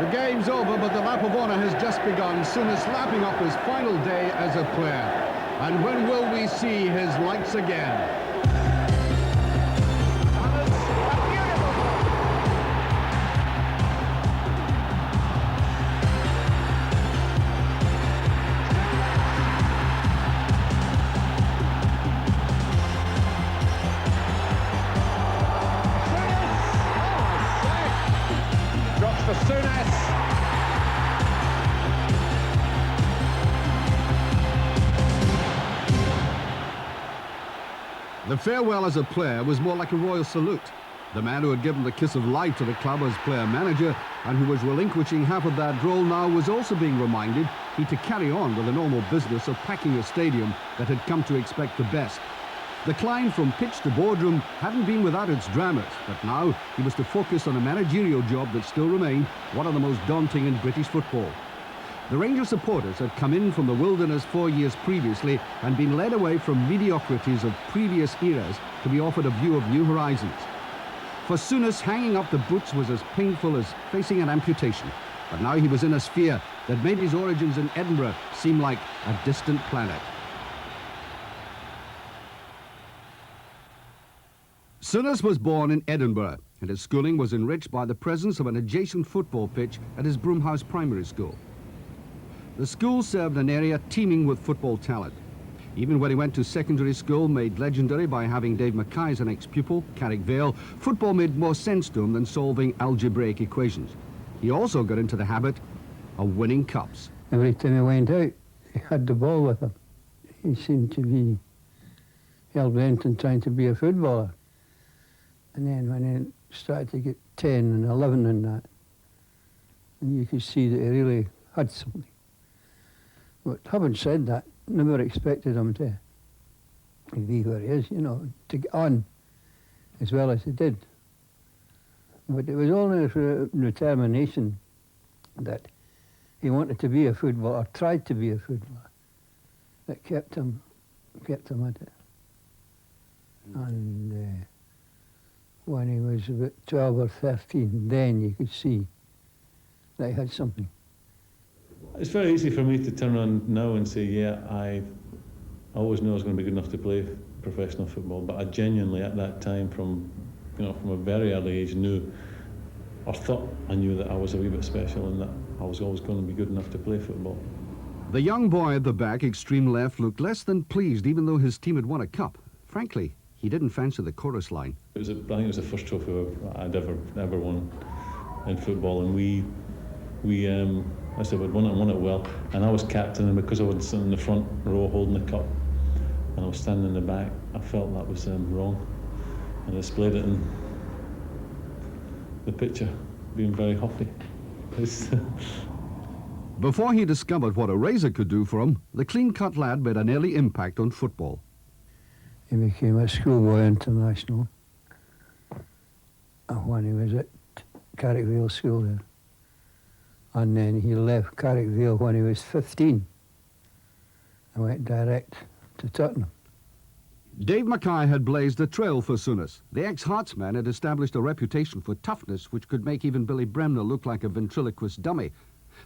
The game's over, but the lap of honour has just begun. Souness lapping up his final day as a player. And when will we see his lights again? For Souness. The farewell as a player was more like a royal salute. The man who had given the kiss of life to the club as player-manager and who was relinquishing half of that role now was also being reminded he to carry on with the normal business of packing a stadium that had come to expect the best. The climb from pitch to boardroom hadn't been without its dramas, but now he was to focus on a managerial job that still remained one of the most daunting in British football. The Rangers supporters had come in from the wilderness 4 years previously and been led away from mediocrities of previous eras to be offered a view of new horizons. For Souness, hanging up the boots was as painful as facing an amputation, but now he was in a sphere that made his origins in Edinburgh seem like a distant planet. Souness was born in Edinburgh, and his schooling was enriched by the presence of an adjacent football pitch at his Broomhouse Primary School. The school served an area teeming with football talent. Even when he went to secondary school, made legendary by having Dave Mackay as an ex-pupil, Carrick Vale, football made more sense to him than solving algebraic equations. He also got into the habit of winning cups. Every time he went out, he had the ball with him. He seemed to be hell-bent on trying to be a footballer. And then when he started to get 10 and 11 and that, and you could see that he really had something. But having said that, never expected him to be where he is, you know, to get on as well as he did. But it was only through determination that he wanted to be a footballer, tried to be a footballer, that kept him at it. And when he was about 12 or 13, then you could see that he had something. It's very easy for me to turn around now and say, yeah, I always knew I was going to be good enough to play professional football, but I genuinely at that time, from a very early age, knew or thought I knew that I was a wee bit special and that I was always going to be good enough to play football. The young boy at the back, extreme left, looked less than pleased even though his team had won a cup. Frankly, he didn't fancy the chorus line. I think it was the first trophy I'd ever won in football, and I said we'd won it well, and I was captain, and because I was sitting in the front row holding the cup, and I was standing in the back, I felt that was wrong, and I displayed it in the picture, being very huffy. Before he discovered what a razor could do for him, the clean-cut lad made an early impact on football. He became a schoolboy international when he was at Carrick Vale School there. And then he left Carrick Vale when he was 15 and went direct to Tottenham. Dave Mackay had blazed a trail for Souness. The ex-Hearts man had established a reputation for toughness which could make even Billy Bremner look like a ventriloquist dummy.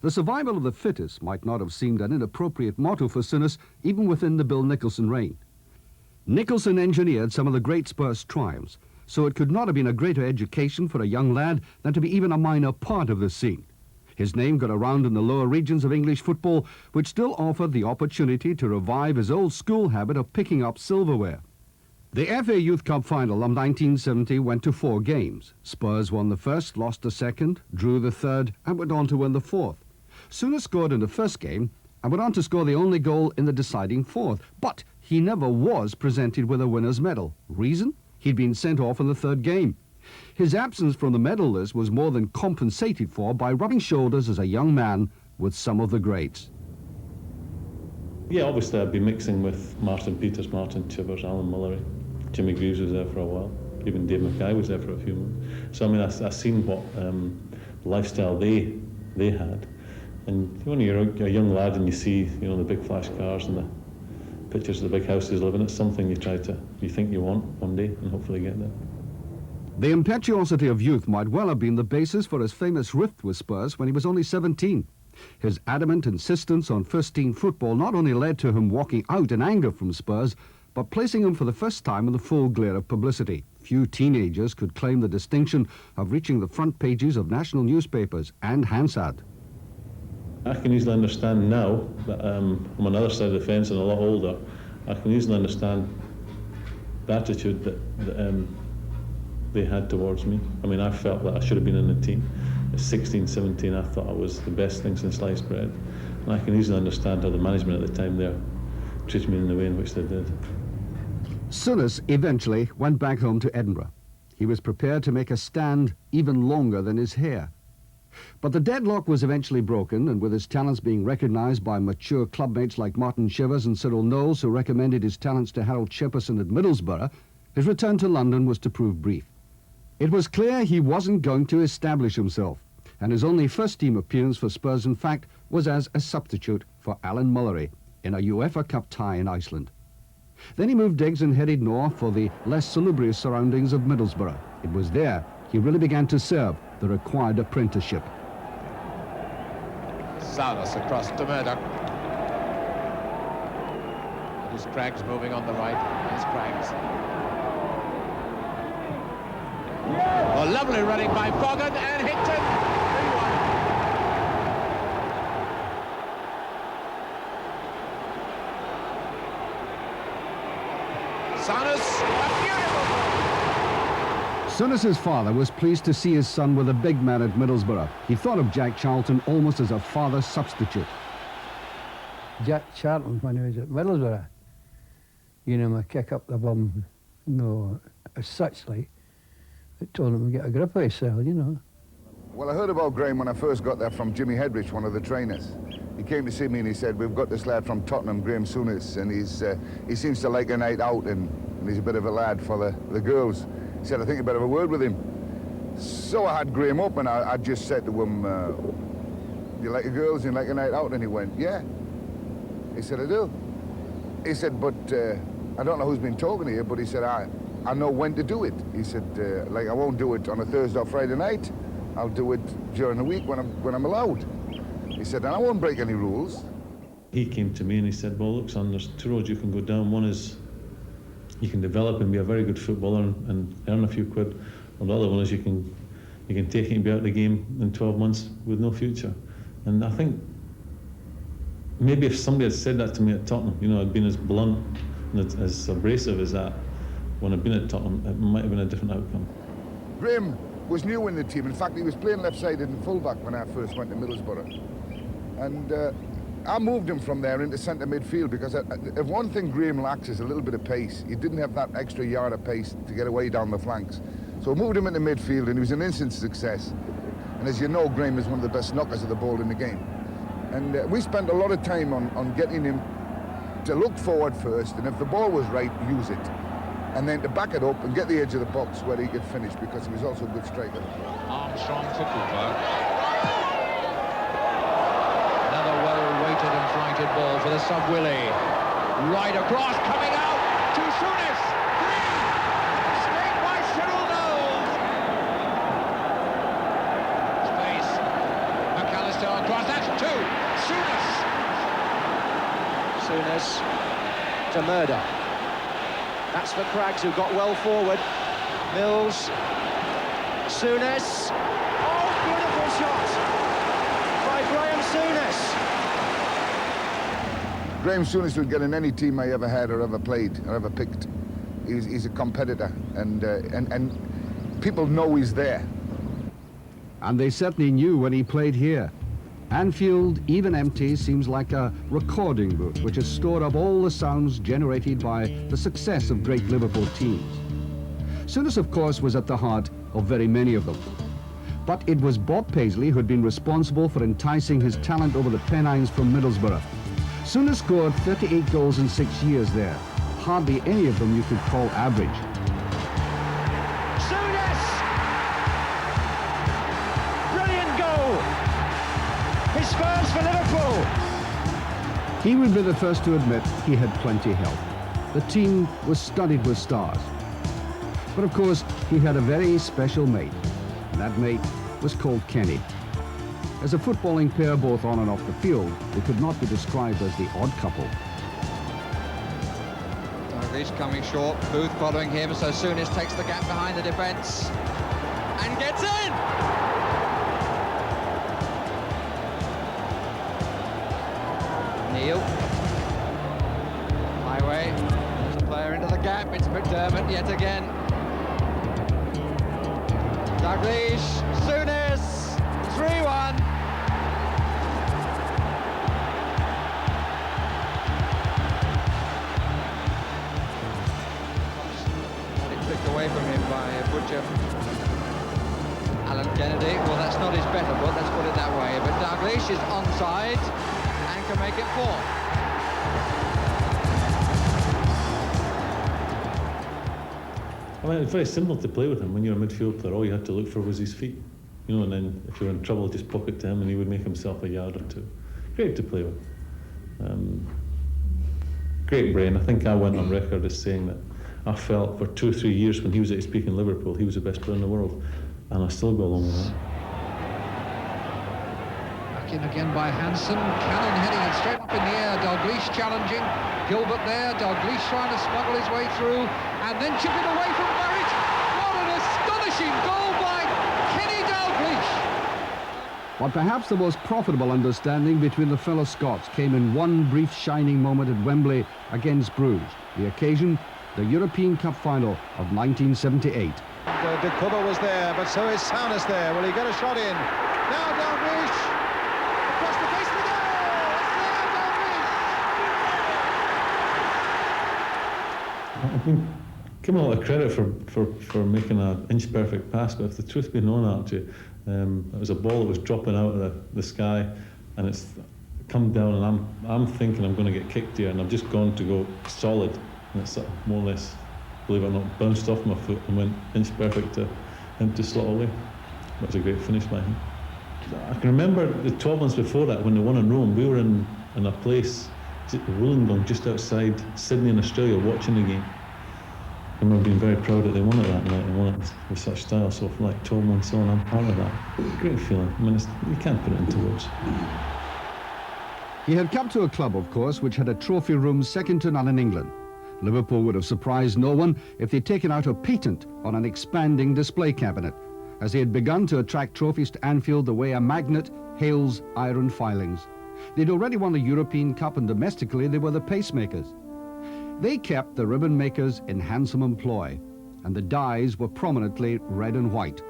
The survival of the fittest might not have seemed an inappropriate motto for Souness, even within the Bill Nicholson reign. Nicholson engineered some of the great Spurs triumphs, so it could not have been a greater education for a young lad than to be even a minor part of the scene. His name got around in the lower regions of English football, which still offered the opportunity to revive his old school habit of picking up silverware. The FA Youth Cup final of 1970 went to 4 games. Spurs won the first, lost the second, drew the third, and went on to win the fourth. Souness scored in the first game and went on to score the only goal in the deciding fourth, but he never was presented with a winner's medal. Reason? He'd been sent off in the third game. His absence from the medal list was more than compensated for by rubbing shoulders as a young man with some of the greats. Yeah, obviously I'd be mixing with Martin Peters, Martin Chivers, Alan Mullery. Jimmy Greaves was there for a while. Even Dave Mackay was there for a few months. So I mean, I've seen what lifestyle they had. And when you're a young lad and you see, the big flash cars and the pictures of the big houses living, it's something you think you want one day and hopefully get there. The impetuosity of youth might well have been the basis for his famous rift with Spurs when he was only 17. His adamant insistence on first-team football not only led to him walking out in anger from Spurs, but placing him for the first time in the full glare of publicity. Few teenagers could claim the distinction of reaching the front pages of national newspapers and Hansard. I can easily understand now that I'm on the other side of the fence and a lot older. I can easily understand the attitude that they had towards me. I mean, I felt that I should have been in the team. At 16, 17, I thought I was the best thing since sliced bread. And I can easily understand how the management at the time there treated me in the way in which they did. Souness eventually went back home to Edinburgh. He was prepared to make a stand even longer than his hair. But the deadlock was eventually broken, and with his talents being recognised by mature clubmates like Martin Shivers and Cyril Knowles, who recommended his talents to Harold Shepperson at Middlesbrough, his return to London was to prove brief. It was clear he wasn't going to establish himself, and his only first-team appearance for Spurs, in fact, was as a substitute for Alan Mullery in a UEFA Cup tie in Iceland. Then he moved digs and headed north for the less salubrious surroundings of Middlesbrough. It was there he really began to serve the required apprenticeship. Souness across to Murdoch. There's Craggs moving on the right. There's Craggs. Oh, lovely running by Bogan and Hickton. 3-1. Souness, a beautiful goal. Souness's father was pleased to see his son with a big man at Middlesbrough. He thought of Jack Charlton almost as a father substitute. Jack Charlton, when he was at Middlesbrough, you know, I kick up the bum, no, as such like. It told him to get a grip of himself, you know. Well, I heard about Graeme when I first got there from Jimmy Hedrich, one of the trainers. He came to see me and he said, we've got this lad from Tottenham, Graeme Souness, and he seems to like a night out and he's a bit of a lad for the girls. He said, I think you better have a word with him. So I had Graeme up and I just said to him, you like the girls and you like a night out? And he went, yeah. He said, I do. He said, but I don't know who's been talking to you, but he said, I know when to do it. He said, like, I won't do it on a Thursday or Friday night. I'll do it during the week when I'm allowed. He said, and I won't break any rules. He came to me and he said, well, look, son, there's two roads you can go down. One is you can develop and be a very good footballer and earn a few quid. Or the other one is you can take it and be out of the game in 12 months with no future. And I think maybe if somebody had said that to me at Tottenham, you know, I'd been as blunt and as abrasive as that when I'd been at Tottenham, it might have been a different outcome. Graeme was new in the team. In fact, he was playing left-sided and full-back when I first went to Middlesbrough. And I moved him from there into centre midfield because if one thing Graeme lacks is a little bit of pace. He didn't have that extra yard of pace to get away down the flanks. So I moved him into midfield and he was an instant success. And as you know, Graeme is one of the best knockers of the ball in the game. And we spent a lot of time on getting him to look forward first, and if the ball was right, use it. And then to back it up and get the edge of the box where he could finish, because he was also a good striker. Armstrong to Cooper. Another well-weighted and flighted ball for the sub-Willie. Right across, coming out to Souness. Escaped by Cyril Knowles. Space. McAllister across, that's two. Souness to Murdoch. That's for Craggs, who got well forward. Mills. Souness. Oh, beautiful shot by Graeme Souness. Graeme Souness would get in any team I ever had or ever played or ever picked. He's a competitor, and people know he's there. And they certainly knew when he played here. Anfield, even empty, seems like a recording booth which has stored up all the sounds generated by the success of great Liverpool teams. Souness, of course, was at the heart of very many of them. But it was Bob Paisley who had been responsible for enticing his talent over the Pennines from Middlesbrough. Souness scored 38 goals in 6 years there. Hardly any of them you could call average. Souness! Brilliant goal! His Spurs for Liverpool! He would be the first to admit he had plenty help. The team was studded with stars. But of course, he had a very special mate, and that mate was called Kenny. As a footballing pair both on and off the field, they could not be described as the odd couple. Dalglish coming short, Booth following him, so Souness takes the gap behind the defence and gets in! Neil. Highway, there's a player into the gap, it's McDermott yet again. Dalglish, Souness, 3-1. Away from him by Butcher. Alan Kennedy, well, that's not his better foot, let's put it that way, but Dalglish is onside and can make it 4. I mean, it's very simple to play with him. When you're a midfield player, all you had to look for was his feet. You know, and then if you were in trouble, just poke it to him and he would make himself a yard or two. Great to play with. Great brain. I think I went on record as saying that I felt for 2 or 3 years when he was at his peak in Liverpool, he was the best player in the world, and I still go along with that. Back in again by Hansen, Cannon heading it straight up in the air, Dalglish challenging, Gilbert there, Dalglish trying to smuggle his way through, and then chip it away from Burridge. What an astonishing goal by Kenny Dalglish! But perhaps the most profitable understanding between the fellow Scots came in one brief shining moment at Wembley against Bruges. The occasion, the European Cup final of 1978. De Cubber was there, but so is Souness there. Will he get a shot in? Now Dalglish! Across the face of the goal! It's there, Dalglish! I've been given a lot of credit for making an inch-perfect pass, but if the truth be known, Archie, it was a ball that was dropping out of the sky, and it's come down, and I'm thinking I'm going to get kicked here, and I've just gone to go solid. And it's more or less, believe it or not, bounced off my foot and went inch perfect to him to slot away. That was a great finish by him. I can remember the 12 months before that, when they won in Rome, we were in a place, Wollongong, just outside Sydney in Australia, watching the game. I remember being very proud that they won it that night and won it with such style. So for like 12 months on, I'm part of that. Great feeling. I mean, you can't put it into words. He had come to a club, of course, which had a trophy room second to none in England. Liverpool would have surprised no one if they'd taken out a patent on an expanding display cabinet, as they had begun to attract trophies to Anfield the way a magnet hails iron filings. They'd already won the European Cup, and domestically they were the pacemakers. They kept the ribbon makers in handsome employ, and the dyes were prominently red and white.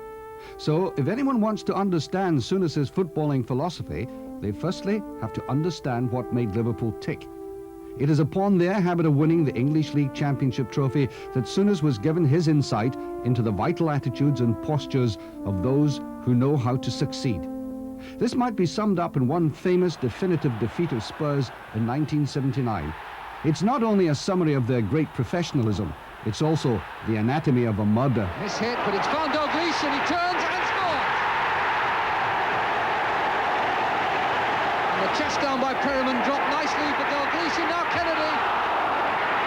So if anyone wants to understand Souness's footballing philosophy, they firstly have to understand what made Liverpool tick. It is upon their habit of winning the English League Championship trophy that Souness was given his insight into the vital attitudes and postures of those who know how to succeed. This might be summed up in one famous definitive defeat of Spurs in 1979. It's not only a summary of their great professionalism, it's also the anatomy of a murder. Miss hit, but it's found Dalglish and he turns and scores! And the chest down by Perriman dropped nicely for Dalglish, and now Kennedy.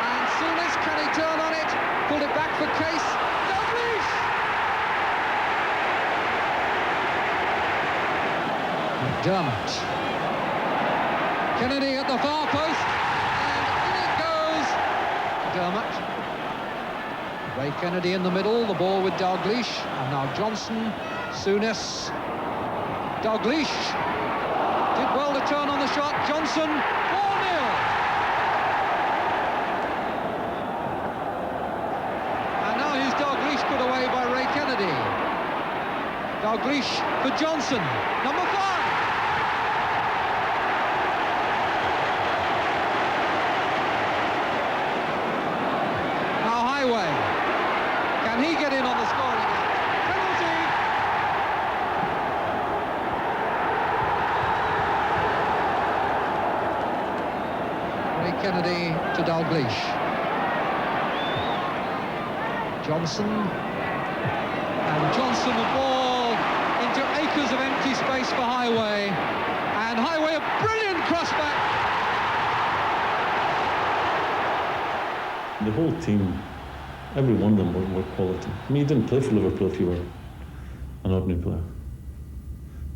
And Souness, can he turn on it? Pulled it back for Case. Dalglish! McDermott. Kennedy at the far post. McDermott. Ray Kennedy in the middle, the ball with Dalglish, and now Johnson, Souness, Dalglish did well to turn on the shot. Johnson, 4-0. And now here's Dalglish put away by Ray Kennedy. Dalglish for Johnson, number 5. Can he get in on the scoring? Penalty! Ray Kennedy to Dalglish. Johnson. And Johnson, the ball into acres of empty space for Highway. And Highway, a brilliant crossback. The whole team every one of them were quality. I mean, you didn't play for Liverpool if you were an ordinary player.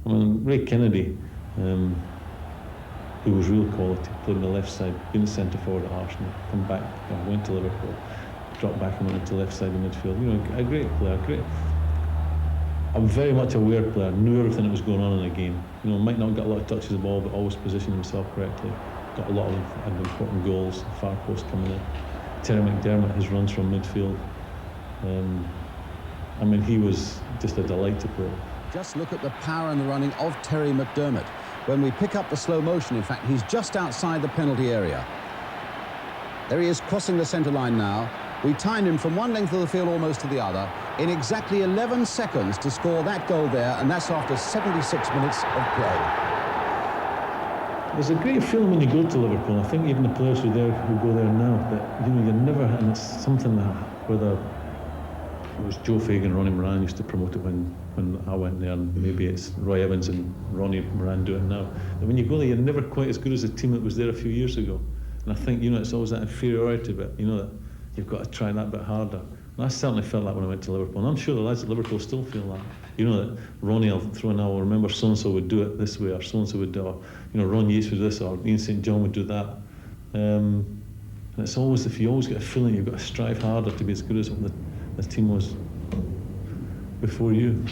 I mean, Ray Kennedy, who was real quality, played on the left side, been centre forward at Arsenal, come back, went to Liverpool, dropped back and went into the left side of midfield. You know, a great player, a very much aware player, knew everything that was going on in the game. You know, might not get a lot of touches of the ball, but always positioned himself correctly. Got a lot of important goals, far post coming in. Terry McDermott, his runs from midfield. I mean, he was just a delight to play. Just look at the power and the running of Terry McDermott. When we pick up the slow motion, in fact, he's just outside the penalty area. There he is crossing the centre line now. We timed him from one length of the field almost to the other in exactly 11 seconds to score that goal there, and that's after 76 minutes of play. There's a great feeling when you go to Liverpool. I think even the players who go there now, that you know, you're never, and it's something that whether it was Joe Fagan, Ronnie Moran used to promote it when I went there, and maybe it's Roy Evans and Ronnie Moran do it now. That when you go there, you're never quite as good as the team that was there a few years ago. And I think, you know, it's always that inferiority bit, you know, that you've got to try that bit harder. And I certainly felt that when I went to Liverpool, and I'm sure the lads at Liverpool still feel that. You know, that Ronnie will throw in, "I'll remember so-and-so would do it this way," or so-and-so would do it, or, you know, Ron Yates would do this, or Ian St John would do that. And it's always, if you always get a feeling you've got to strive harder to be as good as what the team was before you.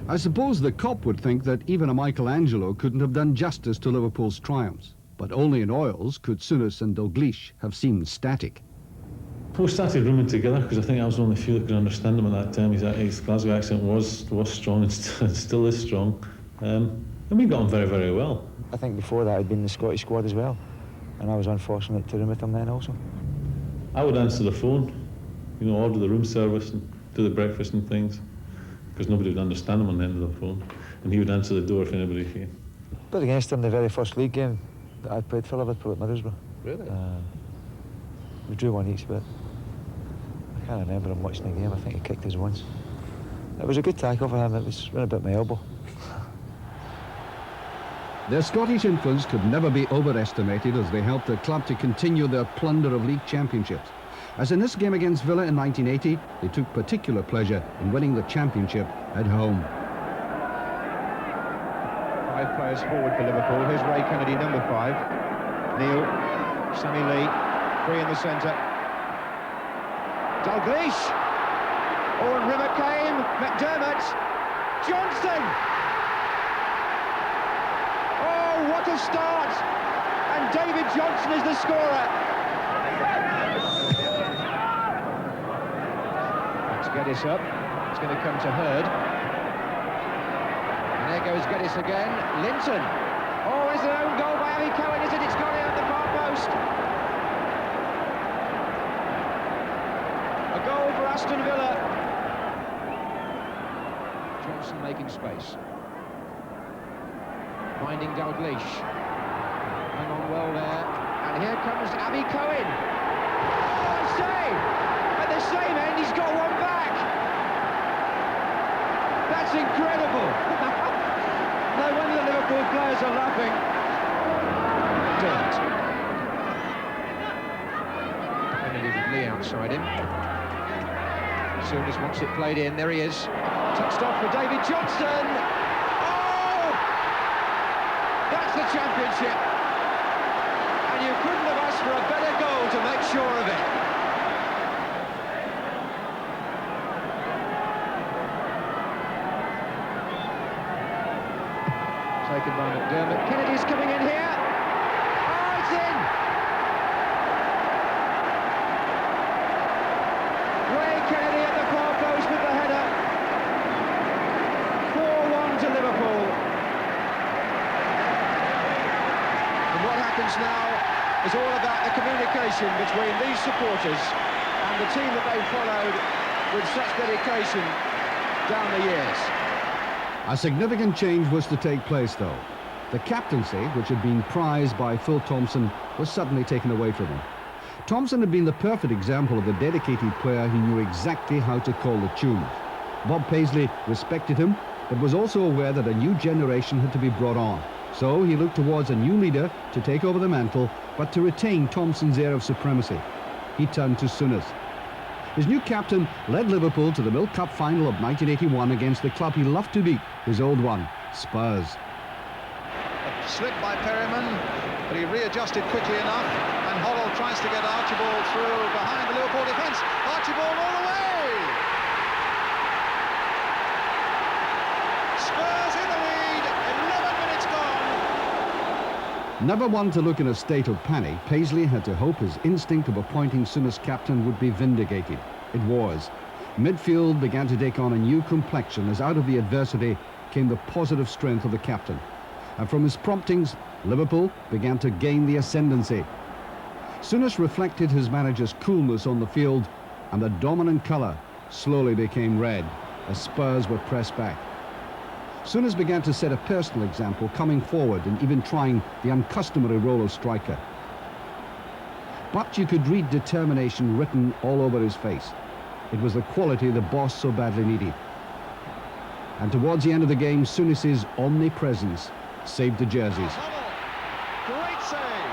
I suppose the Kop would think that even a Michelangelo couldn't have done justice to Liverpool's triumphs, but only in oils could Souness and Dalglish have seemed static. We started rooming together because I think I was one of the few that could understand him at that time. His Glasgow accent was strong and still is strong. And we got on very, very well. I think before that I'd been in the Scottish squad as well, and I was unfortunate to room with him then also. I would answer the phone, you know, order the room service and do the breakfast and things, because nobody would understand him on the end of the phone, and he would answer the door if anybody came. Played against him the very first league game that I played for Liverpool at Middlesbrough. Really? We drew one each, but I can't remember him watching the game. I think he kicked us once. It was a good tackle for him. It was right about my elbow. Their Scottish influence could never be overestimated as they helped the club to continue their plunder of league championships. As in this game against Villa in 1980, they took particular pleasure in winning the championship at home. 5 players forward for Liverpool. Here's Ray Kennedy, number 5. Neil, Sammy Lee, 3 in the centre. Dalglish. Owen Rimmer came. McDermott. Johnson. Oh, what a start! And David Johnson is the scorer. Let's Geddes up. It's going to come to Hurd. And there goes Geddes again. Linton. Oh, is it an own goal by Abby Cohen? Is it? It's gone out the far post. A goal for Aston Villa. Johnson making space. Finding Dalglish. Hang on well there. And here comes Abby Cohen. Oh, a save! At the same end, he's got one back. That's incredible. No wonder the Liverpool players are laughing. Dirt. Kennedy with Lee outside him. Souness wants it played in. There he is. Touched off for David Johnson. Oh! That's the championship. And you couldn't have asked for a better goal to make sure of it. Taken by McDermott. Kennedy's coming in here. Oh, it's in! Ray Kennedy at the far post with the header. 4-1 to Liverpool. And what happens now is all about the communication between these supporters and the team that they've followed with such dedication down the years. A significant change was to take place, though. The captaincy, which had been prized by Phil Thompson, was suddenly taken away from him. Thompson had been the perfect example of a dedicated player who knew exactly how to call the tunes. Bob Paisley respected him, but was also aware that a new generation had to be brought on. So he looked towards a new leader to take over the mantle, but to retain Thompson's air of supremacy. He turned to Souness. His new captain led Liverpool to the Milk Cup final of 1981 against the club he loved to beat, his old one, Spurs. A slip by Perryman, but he readjusted quickly enough, and Hoddle tries to get Archibald through behind the Liverpool defence. Archibald all the way! Spurs in the lead, 11 minutes gone. Never one to look in a state of panic, Paisley had to hope his instinct of appointing Souness captain would be vindicated. It was. Midfield began to take on a new complexion as out of the adversity came the positive strength of the captain. And from his promptings, Liverpool began to gain the ascendancy. Souness reflected his manager's coolness on the field, and the dominant colour slowly became red as Spurs were pressed back. Souness began to set a personal example, coming forward and even trying the uncustomary role of striker. But you could read determination written all over his face. It was the quality the boss so badly needed. And towards the end of the game, Souness's omnipresence saved the jerseys. Great save.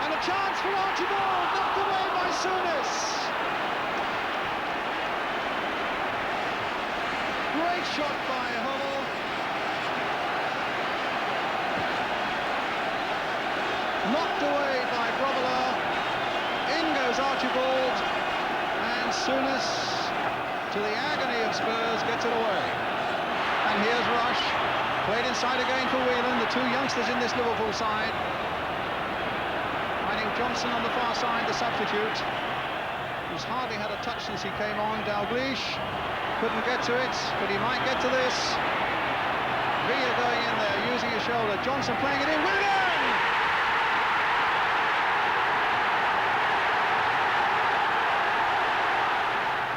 And a chance for Archibald, knocked away by Souness. Great shot by Hoddle. Knocked away by Grobbelaar. In goes Archibald. And Souness, to the agony of Spurs, gets it away. And here's Rush. Played inside again for Whelan, the two youngsters in this Liverpool side. Finding Johnson on the far side, the substitute, who's hardly had a touch since he came on. Dalglish couldn't get to it, but he might get to this. Villa going in there, using his shoulder. Johnson playing it in. Whelan!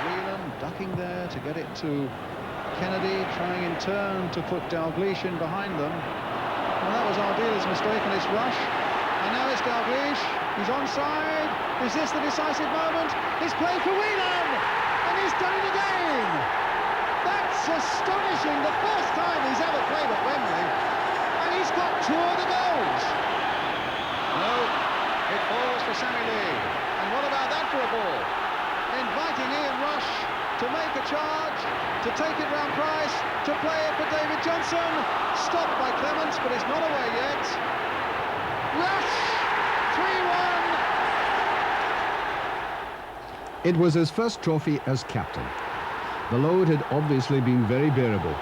Whelan ducking there to get it to Kennedy, trying in turn to put Dalglish in behind them. Well, that was Ardil's mistake, and it's Rush. And now it's Dalglish. He's onside. Is this the decisive moment? He's played for Whelan, and he's done it again. That's astonishing. The first time he's ever played at Wembley, and he's got two of the goals. No, it falls for Sammy Lee. And what about that for a ball? Inviting Ian Rush to make a charge, to take it round Price, to play it for David Johnson. Stopped by Clements, but it's not away yet. Rush! 3-1. It was his first trophy as captain. The load had obviously been very bearable.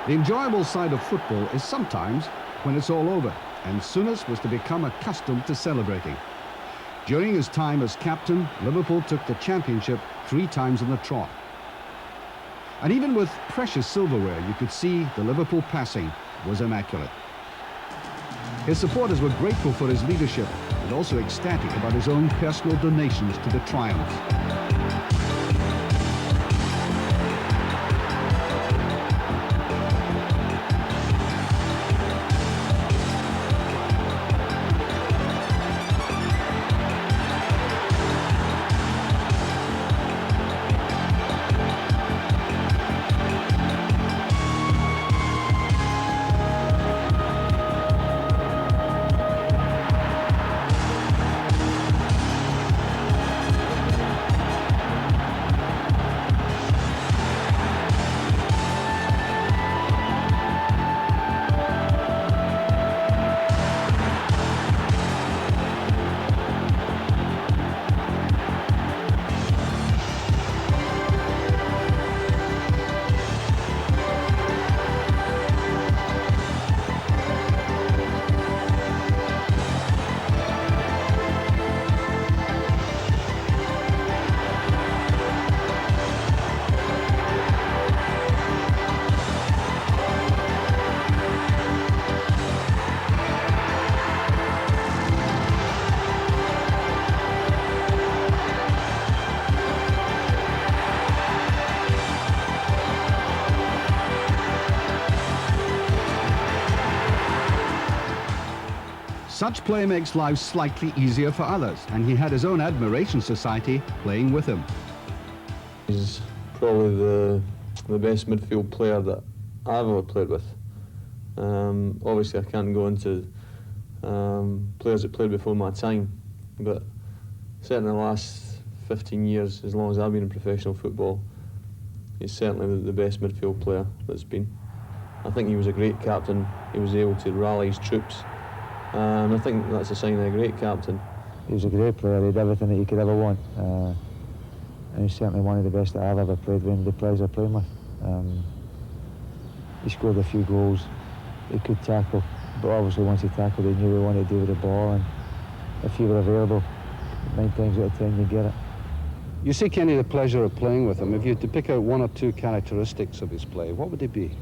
The enjoyable side of football is sometimes when it's all over, and Souness was to become accustomed to celebrating. During his time as captain, Liverpool took the championship 3 times in the trot. And even with precious silverware, you could see the Liverpool passing was immaculate. His supporters were grateful for his leadership and also ecstatic about his own personal donations to the triumph. Such play makes life slightly easier for others, and he had his own admiration society playing with him. He's probably the best midfield player that I've ever played with. Obviously I can't go into players that played before my time, but certainly the last 15 years, as long as I've been in professional football, he's certainly the best midfield player that's been. I think he was a great captain. He was able to rally his troops, and I think that's a sign of a great captain. He was a great player. He had everything that you could ever want, and he's certainly one of the best that I've ever played with, the players I played with. He scored a few goals. He could tackle, but obviously once he tackled, he knew what he wanted to do with the ball, and if you were available, 9 times out of 10 you'd get it. You see, Kenny, the pleasure of playing with him. If you had to pick out 1 or 2 characteristics of his play, what would they be?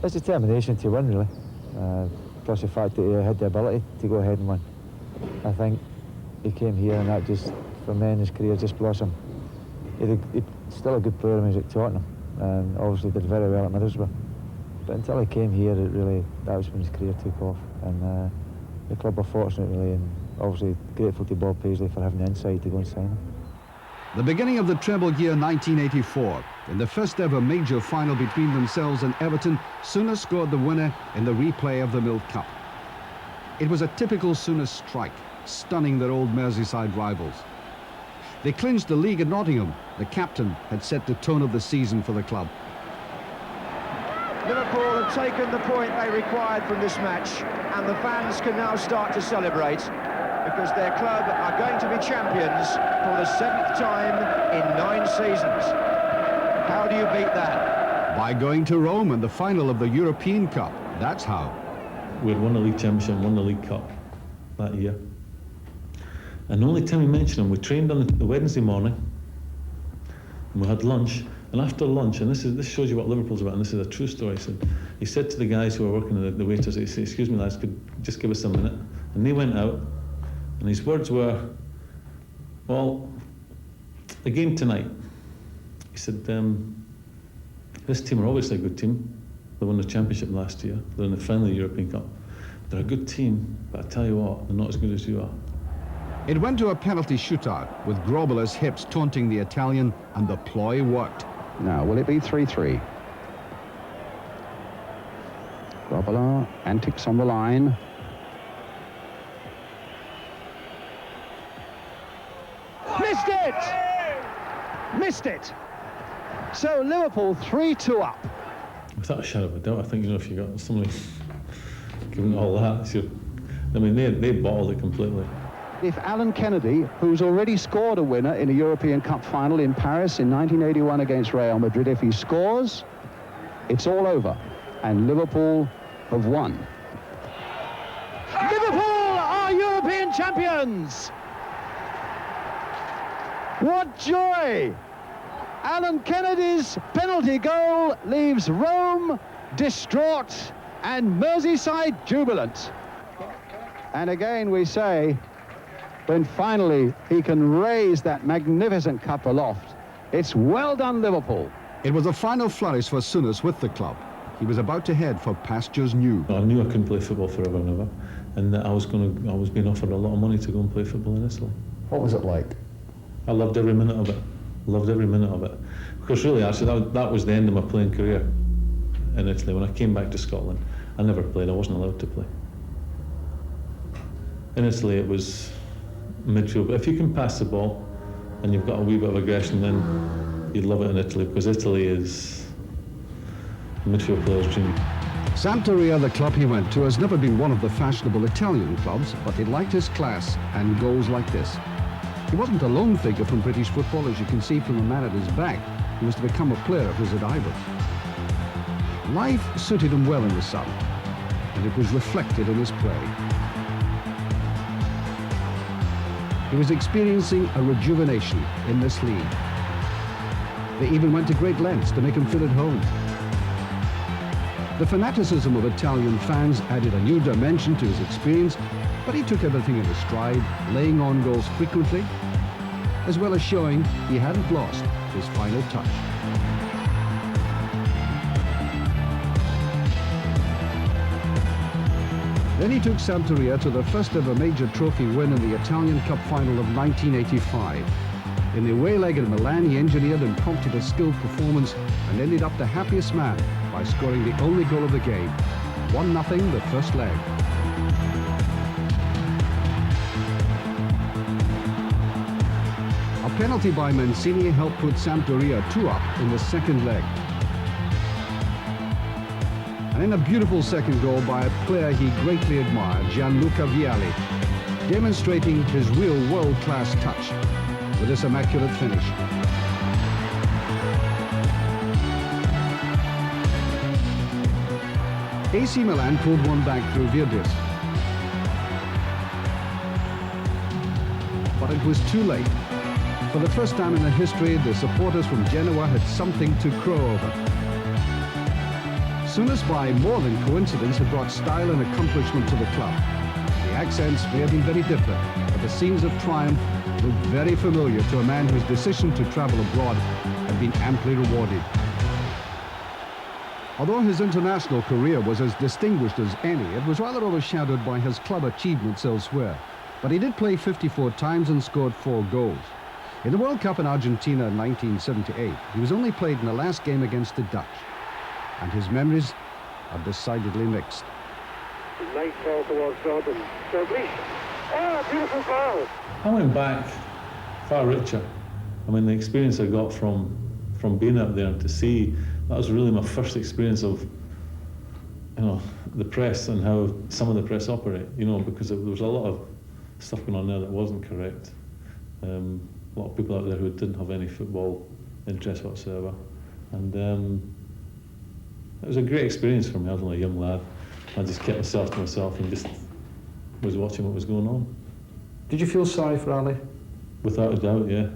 It's determination to win, really. Plus the fact that he had the ability to go ahead and win. I think he came here and that just, for me in his career, just blossomed. He's still a good player when he was at Tottenham, and obviously did very well at Middlesbrough. But until he came here, that was when his career took off. And the club were fortunate, really, and obviously grateful to Bob Paisley for having the insight to go and sign him. The beginning of the treble year 1984. In the first ever major final between themselves and Everton, Souness scored the winner in the replay of the Mill Cup. It was a typical Souness strike, stunning their old Merseyside rivals. They clinched the league at Nottingham. The captain had set the tone of the season for the club. Liverpool have taken the point they required from this match, and the fans can now start to celebrate, because their club are going to be champions for the 7th time in 9 seasons. How do you beat that? By going to Rome in the final of the European Cup. That's how. We had won the league championship, won the league cup that year. And the only time we mentioned him, we trained on the Wednesday morning, and we had lunch. And after lunch, and this shows you what Liverpool's about, and this is a true story, he said to the guys who were working, the waiters, he said, "Excuse me lads, could just give us a minute?" And they went out, and his words were, "Well, the game tonight," he said, "This team are obviously a good team. They won the championship last year. They're in the friendly European Cup. They're a good team, but I tell you what, they're not as good as you are." It went to a penalty shootout, with Grobbela's hips taunting the Italian, and the ploy worked. Now, will it be 3-3? Grobbela, antics on the line. Missed it! Missed it! So Liverpool 3-2 up. Without a shadow of a doubt, I think, if you got somebody giving all that, they bottled it completely. If Alan Kennedy, who's already scored a winner in a European Cup final in Paris in 1981 against Real Madrid, if he scores, it's all over, and Liverpool have won. Liverpool are European champions! What joy! Alan Kennedy's penalty goal leaves Rome distraught and Merseyside jubilant. And again we say, when finally he can raise that magnificent cup aloft, it's well done, Liverpool. It was a final flourish for Souness with the club. He was about to head for pastures new. I knew I couldn't play football forever and ever, and that I was being offered a lot of money to go and play football in Italy. What was it like? I loved every minute of it. Loved every minute of it. Because really, actually, that was the end of my playing career in Italy. When I came back to Scotland, I never played. I wasn't allowed to play. In Italy, it was midfield. But if you can pass the ball and you've got a wee bit of aggression, then you'd love it in Italy, because Italy is a midfield player's dream. Sampdoria, the club he went to, has never been one of the fashionable Italian clubs, but he liked his class and goals like this. He wasn't a lone figure from British football, as you can see from the man at his back, who was to become a player of his at Ibrox. Life suited him well in the sun, and it was reflected in his play. He was experiencing a rejuvenation in this league. They even went to great lengths to make him feel at home. The fanaticism of Italian fans added a new dimension to his experience, but he took everything in his stride, laying on goals frequently, as well as showing he hadn't lost his final touch. Then he took Sampdoria to the first ever major trophy win in the Italian Cup final of 1985. In the away leg in Milan, he engineered and prompted a skilled performance and ended up the happiest man by scoring the only goal of the game. 1-0 the first leg. penalty by Mancini helped put Sampdoria 2-up in the second leg. And in a beautiful second goal by a player he greatly admired, Gianluca Vialli, demonstrating his real world-class touch with this immaculate finish. AC Milan pulled one back through Virdis. But it was too late. For the first time in their history, the supporters from Genoa had something to crow over. Souness, by more than coincidence, had brought style and accomplishment to the club. The accents may have been very different, but the scenes of triumph looked very familiar to a man whose decision to travel abroad had been amply rewarded. Although his international career was as distinguished as any, it was rather overshadowed by his club achievements elsewhere. But he did play 54 times and scored 4 goals. In the World Cup in Argentina in 1978, he was only played in the last game against the Dutch. And his memories are decidedly mixed. Nice ball towards Jordan. Dalglish. Oh, beautiful goal! I went back far richer. I mean, the experience I got from being out there and to see, that was really my first experience of, you know, the press and how some of the press operate, you know, because there was a lot of stuff going on there that wasn't correct. A lot of people out there who didn't have any football interest whatsoever. And it was a great experience for me. I was only a young lad. I just kept myself to myself and just was watching what was going on. Did you feel sorry for Ali? Without a doubt, yeah.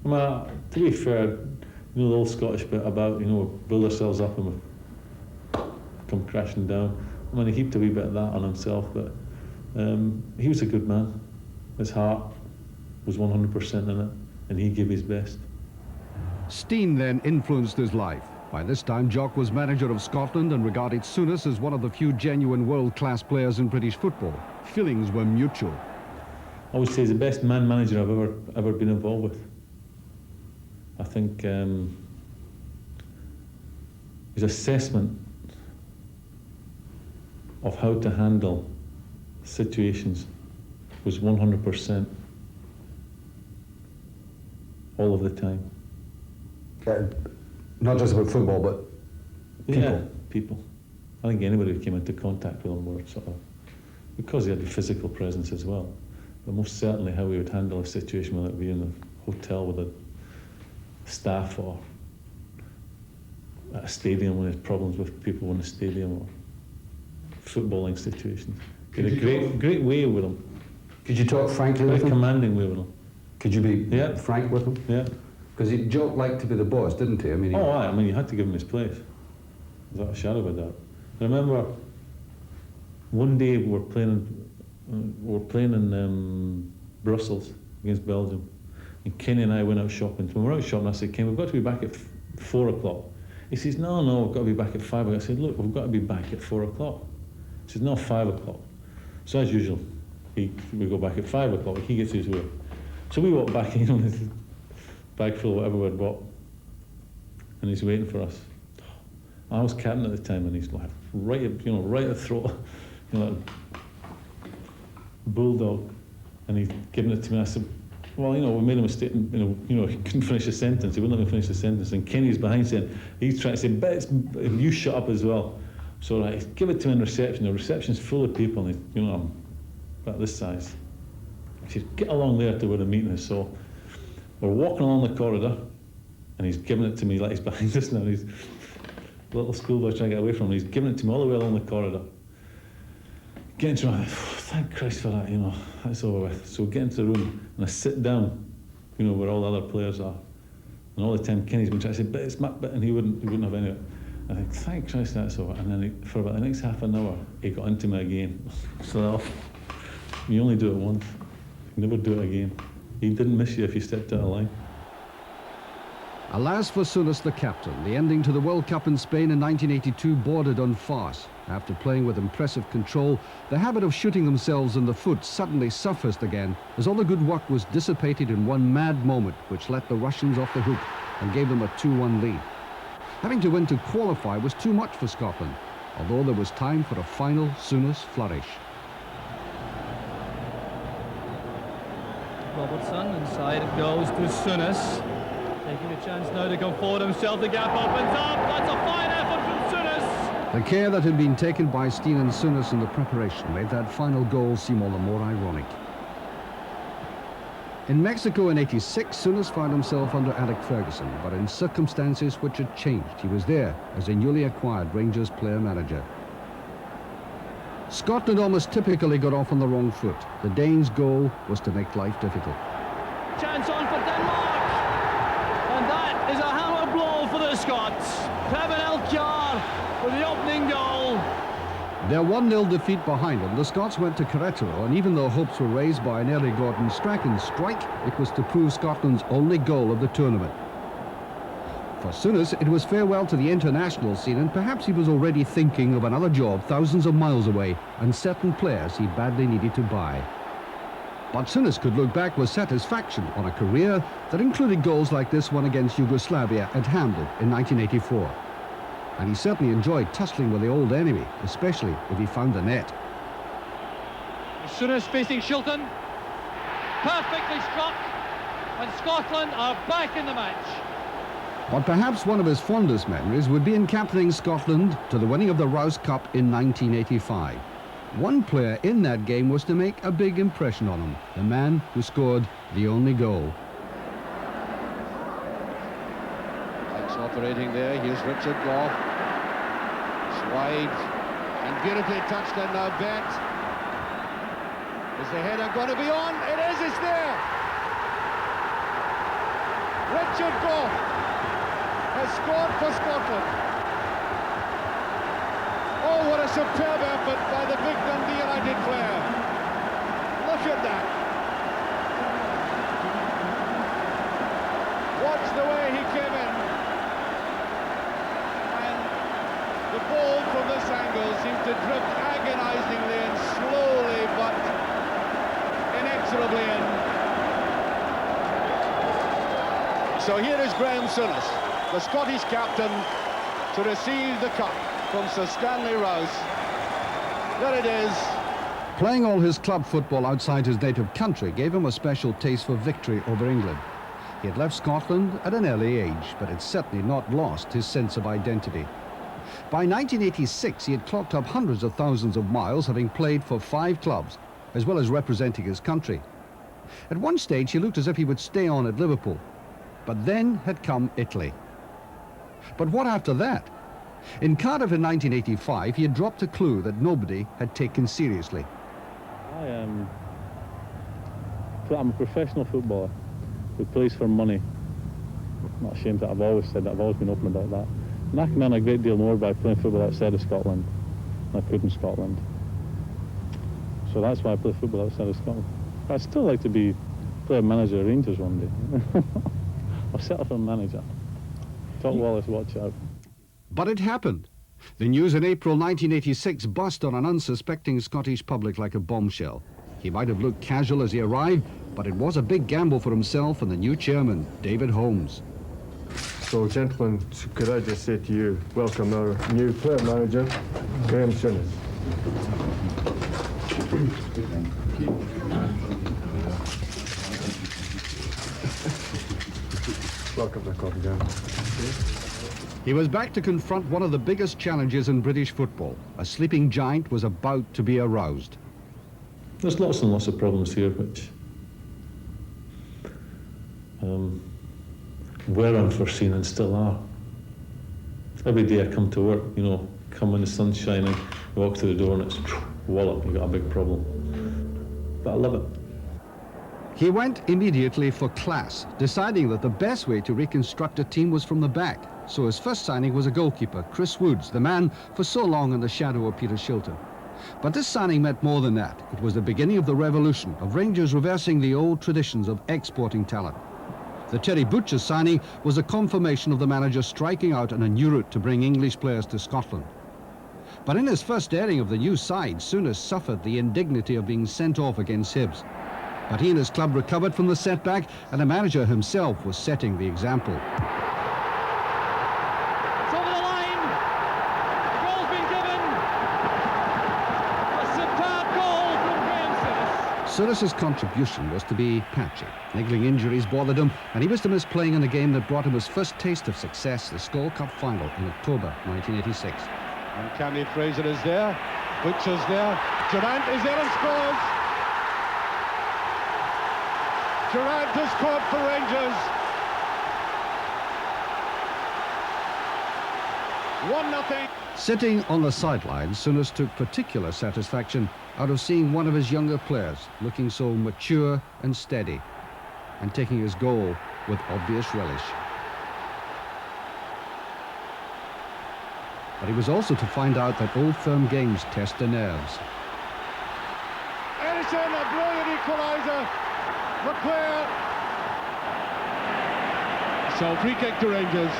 I mean, to be fair, you know the old Scottish bit about, you know, we build ourselves up and we come crashing down. I mean, he heaped a wee bit of that on himself, but he was a good man. His heart was 100% in it, and he gave his best. Stein then influenced his life. By this time, Jock was manager of Scotland and regarded Souness as one of the few genuine world-class players in British football. Feelings were mutual. I would say he's the best man manager I've ever been involved with. I think his assessment of how to handle situations was 100% all of the time. Not just about football, but people. Yeah, people. I think anybody who came into contact with him were sort of, because he had the physical presence as well, but most certainly how he would handle a situation, whether it be in a hotel with a staff or at a stadium when there's problems with people in the stadium or footballing situations. He had a great way with him. Could you talk frankly with Very him? commanding way with him. Could you be frank with him? Yeah. Because Jock liked to be the boss, didn't he? I mean, I mean, you had to give him his place, without a shadow of a doubt. I remember one day we were playing in Brussels against Belgium, and Kenny and I went out shopping. So when we were out shopping, I said, Ken, we've got to be back at 4 o'clock. He says, no, we've got to be back at 5 o'clock. I said, look, we've got to be back at 4 o'clock. He says, no, 5 o'clock. So as usual, we go back at 5 o'clock, he gets his way. So we walk back, you know, with his bag full of whatever we'd bought, and he's waiting for us. I was captain at the time, and he's like right at the throat, you know, like bulldog, and he's giving it to me. I said, well, you know, we made a mistake. You know, he couldn't finish the sentence. He wouldn't let me finish the sentence, and Kenny's behind saying, he's trying to say, but you shut up as well. So like, give it to him in reception. The reception's full of people, and you know, I'm about this size. He said, get along there to where the meeting is. So we're walking along the corridor, and he's giving it to me like he's behind us now. He's a little schoolboy trying to get away from him. He's giving it to me all the way along the corridor. Getting to me, thank Christ for that, you know, that's over with. So we get into the room, and I sit down, you know, where all the other players are. And all the time Kenny's been trying to say, but it's my bit, and he wouldn't have any of it. I think, thank Christ that's over. And then for about the next half an hour, he got into me again. So you only do it once, you never do it again. He didn't miss you if you stepped out of line. Alas for Souness, the captain, the ending to the World Cup in Spain in 1982 bordered on farce. After playing with impressive control, the habit of shooting themselves in the foot suddenly surfaced again as all the good work was dissipated in one mad moment which let the Russians off the hook and gave them a 2-1 lead. Having to win to qualify was too much for Scotland, although there was time for a final Souness flourish. Robertson, inside it goes to Souness. Taking a chance now to come forward himself, the gap opens up, that's a fine effort from Souness! The care that had been taken by Steven Souness in the preparation made that final goal seem all the more ironic. In Mexico in '86, Souness found himself under Alec Ferguson, but in circumstances which had changed. He was there as a newly acquired Rangers player-manager. Scotland almost typically got off on the wrong foot. The Danes' goal was to make life difficult. Chance on for Denmark! And that is a hammer blow for the Scots. Kevin Elkjar with the opening goal. Their 1-0 defeat behind them, the Scots went to Querétaro, and even though hopes were raised by an early Gordon Strachan strike, it was to prove Scotland's only goal of the tournament. For Souness, it was farewell to the international scene, and perhaps he was already thinking of another job thousands of miles away and certain players he badly needed to buy. But Souness could look back with satisfaction on a career that included goals like this one against Yugoslavia at Hamden in 1984. And he certainly enjoyed tussling with the old enemy, especially if he found the net. Souness facing Shilton. Perfectly struck. And Scotland are back in the match. But perhaps one of his fondest memories would be in captaining Scotland to the winning of the Rouse Cup in 1985. One player in that game was to make a big impression on him, the man who scored the only goal. It's operating there. Here's Richard Gough. It's wide and beautifully touched and now bent. Is the header going to be on? It is, it's there! Richard Gough has scored for Scotland. Oh, what a superb effort by the big Dundee United player. Look at that. Watch the way he came in. And the ball from this angle seemed to drift agonizingly and slowly but inexorably in. So here is Graeme Souness, the Scottish captain, to receive the cup from Sir Stanley Rouse. There it is. Playing all his club football outside his native country gave him a special taste for victory over England. He had left Scotland at an early age, but had certainly not lost his sense of identity. By 1986, he had clocked up hundreds of thousands of miles, having played for 5 clubs, as well as representing his country. At one stage, he looked as if he would stay on at Liverpool. But then had come Italy. But what after that? In Cardiff in 1985, he had dropped a clue that nobody had taken seriously. I'm a professional footballer who plays for money. I'm not ashamed that I've always said that, I've always been open about that. And I can earn a great deal more by playing football outside of Scotland than I could in Scotland. So that's why I play football outside of Scotland. But I'd still like to be player-manager of Rangers one day. I'll settle for a manager. Top Wallace, watch out. But it happened. The news in April 1986 burst on an unsuspecting Scottish public like a bombshell. He might have looked casual as he arrived, but it was a big gamble for himself and the new chairman, David Holmes. So, gentlemen, could I just say to you, welcome our new player manager, Graeme Souness. Welcome to Coffee Down. He was back to confront one of the biggest challenges in British football. A sleeping giant was about to be aroused. There's lots and lots of problems here which were unforeseen and still are. Every day I come to work, you know, come when the sun's shining, walk through the door and it's wallop, you've got a big problem. But I love it. He went immediately for class, deciding that the best way to reconstruct a team was from the back. So his first signing was a goalkeeper, Chris Woods, the man for so long in the shadow of Peter Shilton. But this signing meant more than that. It was the beginning of the revolution, of Rangers reversing the old traditions of exporting talent. The Terry Butcher signing was a confirmation of the manager striking out on a new route to bring English players to Scotland. But in his first airing of the new side, Souness suffered the indignity of being sent off against Hibs. But he and his club recovered from the setback, and the manager himself was setting the example. It's over the line. The goal's been given. A superb goal from Graeme Souness. Souness's contribution was to be patchy. Niggling injuries bothered him, and he was to miss playing in a game that brought him his first taste of success, the Skol Cup final in October 1986. And Cammy Fraser is there, Butcher's there, Durant is there and scores! Durant has scored for Rangers. 1-0. Sitting on the sidelines, Souness took particular satisfaction out of seeing one of his younger players looking so mature and steady, and taking his goal with obvious relish. But he was also to find out that old firm games test the nerves. Edison, a brilliant equaliser. McClare. So free kick to Rangers.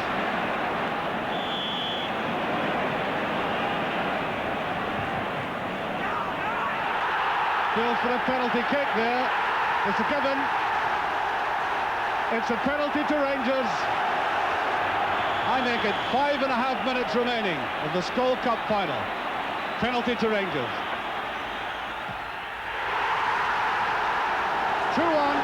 Bill for a penalty kick there. It's a given. It's a penalty to Rangers. I make it 5.5 minutes remaining of the Skol Cup final. Penalty to Rangers. 2-1.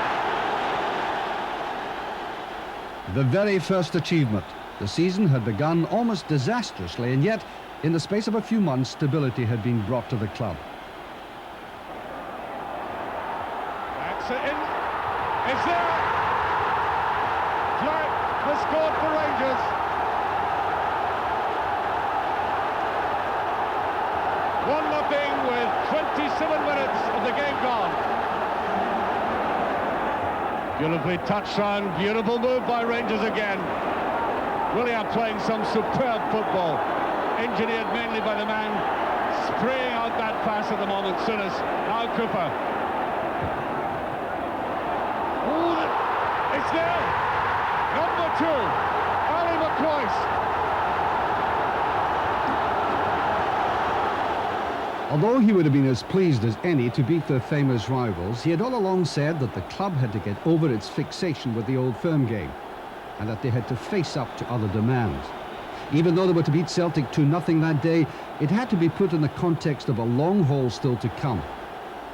The very first achievement. The season had begun almost disastrously, and yet, in the space of a few months, stability had been brought to the club. That's it in. It's there. Flirt has scored for Rangers. 1-0 with 27 minutes of the game gone. Beautifully touched on, beautiful move by Rangers again. Really are playing some superb football. Engineered mainly by the man spraying out that pass at the moment, Souness. Now Cooper. Ooh, it's there. Number 2, Ali McCoist. Although he would have been as pleased as any to beat their famous rivals, he had all along said that the club had to get over its fixation with the old firm game, and that they had to face up to other demands. Even though they were to beat Celtic 2-0 that day, it had to be put in the context of a long haul still to come.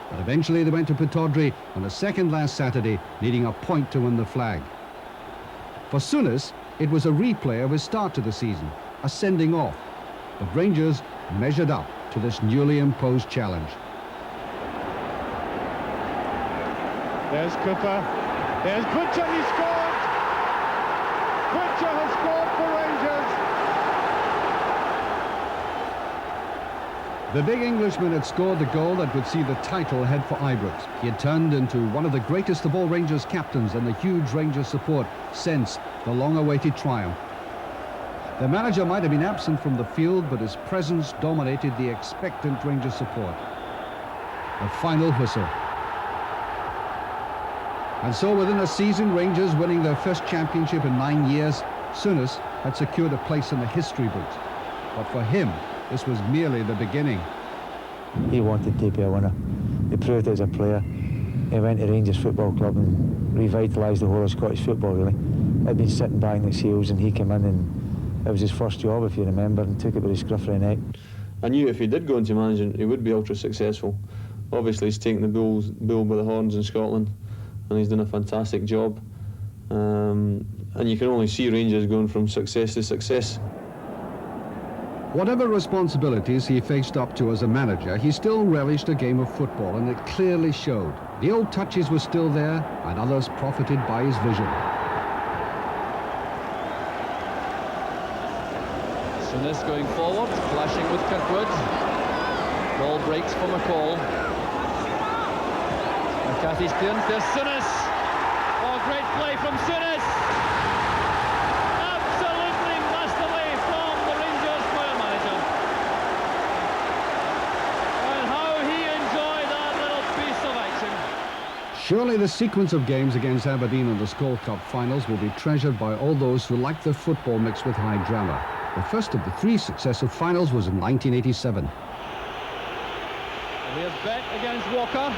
But eventually they went to Pittodrie on the second last Saturday, needing a point to win the flag. For Souness, it was a replay of his start to the season, a sending off. But Rangers measured up to this newly imposed challenge. There's Cooper. There's Butcher, he scored! Butcher has scored for Rangers! The big Englishman had scored the goal that would see the title head for Ibrox. He had turned into one of the greatest of all Rangers captains, and the huge Rangers support sensed the long-awaited triumph. The manager might have been absent from the field, but his presence dominated the expectant Rangers support. The final whistle. And so within a season, Rangers winning their first championship in 9 years, Souness had secured a place in the history books. But for him, this was merely the beginning. He wanted to be a winner. He proved it as a player. He went to Rangers Football Club and revitalised the whole of Scottish football, really. They'd been sitting back in its heels, and he came in, and it was his first job, if you remember, and took it with his scruff of the neck. I knew if he did go into managing, he would be ultra successful. Obviously, he's taken the bull by the horns in Scotland, and he's done a fantastic job. And you can only see Rangers going from success to success. Whatever responsibilities he faced up to as a manager, he still relished a game of football, and it clearly showed. The old touches were still there, and others profited by his vision. Souness going forward, clashing with Kirkwood. Ball breaks for McCall. McCarthy's turn, there's Souness. Oh, great play from Souness. Absolutely masterly from the Rangers player manager. And how he enjoyed that little piece of action. Surely the sequence of games against Aberdeen in the Skol Cup finals will be treasured by all those who like their football mixed with high drama. The first of the 3 successive finals was in 1987. Here's Bett against Walker.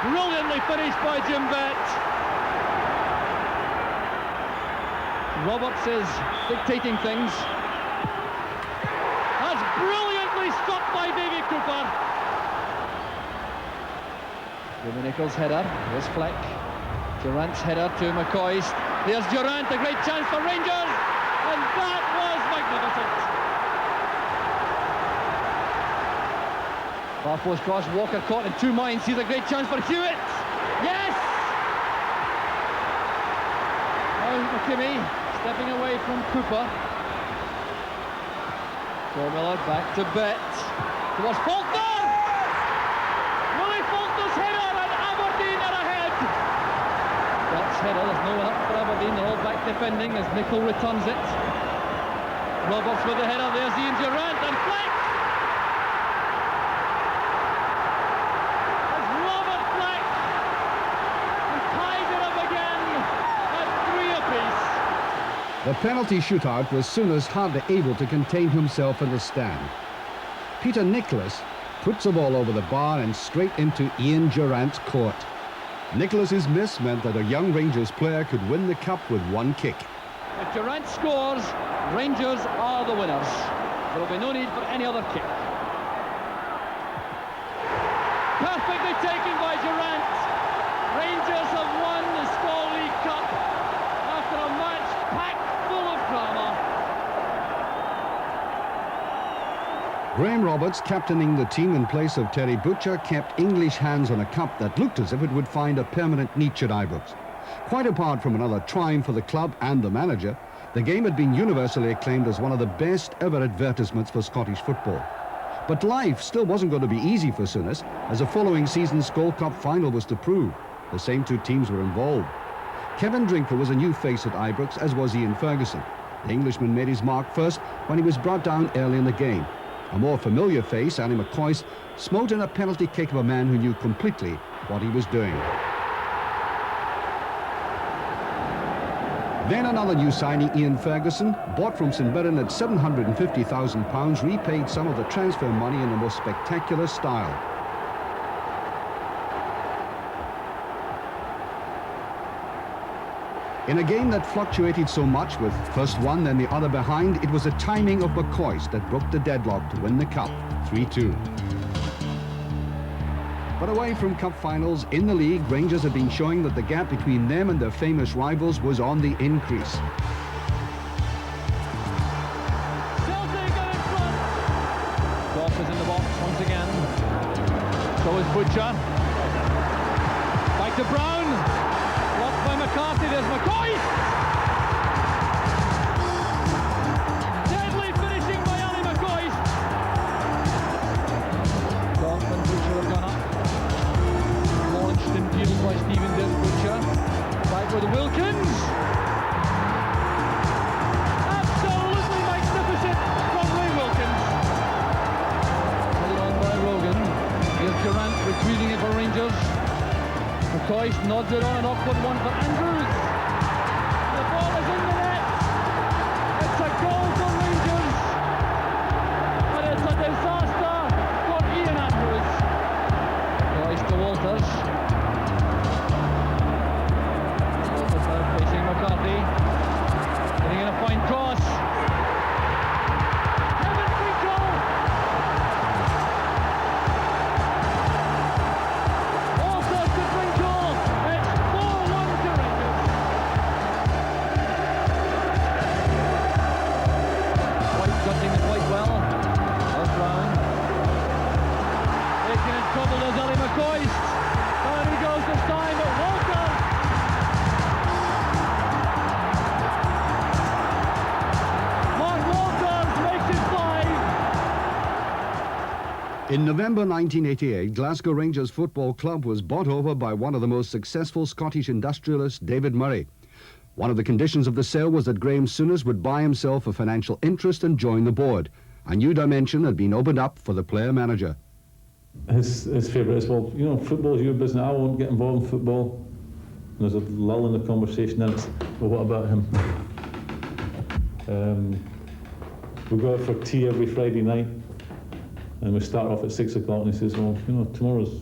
Brilliantly finished by Jim Bett. Roberts is dictating things. That's brilliantly stopped by Davy Cooper. Jimmy Nichols' header. Here's Fleck. Durant's header to McCoist. There's Durant, a great chance for Rangers, and that was magnificent. Far post cross, Walker caught in two minds. Here's a great chance for Hewitt. Yes! Now McKimmie stepping away from Cooper. Joe Miller back to Bet. Towards Faulkner! Willie Faulkner's header, and Aberdeen are ahead. Bet's header, there's no one up for Aberdeen. They're all back defending as Nicol returns it. Roberts with the header. There's Ian Durant and Fleck. The penalty shootout was Souness hardly able to contain himself in the stand. Peter Nicholas puts the ball over the bar and straight into Ian Durant's court. Nicholas's miss meant that a young Rangers player could win the cup with one kick. If Durant scores, Rangers are the winners. There will be no need for any other kick. Perfectly taken by Durant. Rangers have won the Scotland League Cup after a match packed full of drama. Graham Roberts, captaining the team in place of Terry Butcher, kept English hands on a cup that looked as if it would find a permanent niche at Ibrox. Quite apart from another triumph for the club and the manager, the game had been universally acclaimed as one of the best ever advertisements for Scottish football. But life still wasn't going to be easy for Souness, as the following season's Gold Cup final was to prove. The same two teams were involved. Kevin Drinker was a new face at Ibrox, as was Ian Ferguson. The Englishman made his mark first when he was brought down early in the game. A more familiar face, Annie McCoist, smote in a penalty kick of a man who knew completely what he was doing. Then another new signing, Ian Ferguson, bought from St Mirren at £750,000, repaid some of the transfer money in the most spectacular style. In a game that fluctuated so much, with first one then the other behind, it was the timing of McCoist that broke the deadlock to win the cup, 3-2. But away from cup finals, in the league, Rangers had been showing that the gap between them and their famous rivals was on the increase. Celtic are in front. Goff is in the box once again. So is Butcher. Back to Brown. Blocked by McCarthy. There's McCoist. Deadly finishing by Ali McCoist. Goff and Butcher have gone up. Launched and fielded by Stephen Des Butcher. Back with Wilkins. Absolutely magnificent from Ray Wilkins. Held on by Rogan. Here's Durant retrieving it for Rangers. McCoist nods it on, an awkward one for Andrews. The ball is in the net. It's a goal for Rangers. And it's a disaster for Ian Andrews. McCoist to Walters. Walters now facing McCarthy. Getting in a fine cross. Kevin Twinkle. Walters to Twinkle. It's 4-1 to Rangers. White judging it quite well. There's Brown. Taking in trouble as Ali McCoist. Down he goes this time, but Walters. Mark Walters makes it 5. In November 1988, Glasgow Rangers Football Club was bought over by one of the most successful Scottish industrialists, David Murray. One of the conditions of the sale was that Graeme Souness would buy himself a financial interest and join the board. A new dimension had been opened up for the player-manager. His favourite is, well, you know, football's your business, I won't get involved in football. And there's a lull in the conversation, and it's, well, what about him? We go out for tea every Friday night, and we start off at 6 o'clock, and he says, well, you know, tomorrow's